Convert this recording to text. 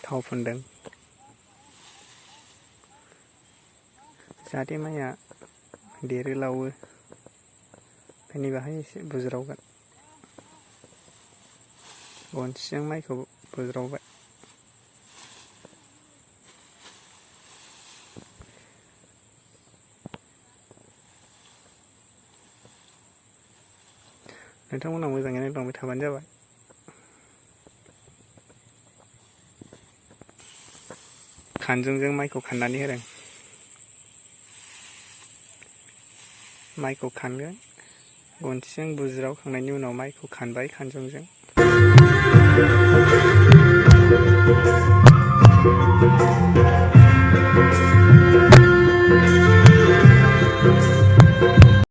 थाव फुनदों जाहाथे माइया देरो लावो बेनि बाहाय एसे बुज्रावगोन गनसिजों माइखौ बुज्रावबाय नोंथांमोना मोजाङै नायलांबाय थाबानो जाबाय खानजंजों माइखौ खाननानै होदों माइखौ खानगोन गनसिजों बुज्रावखांनायनि उनाव माइखौ खानबाय खानजंजों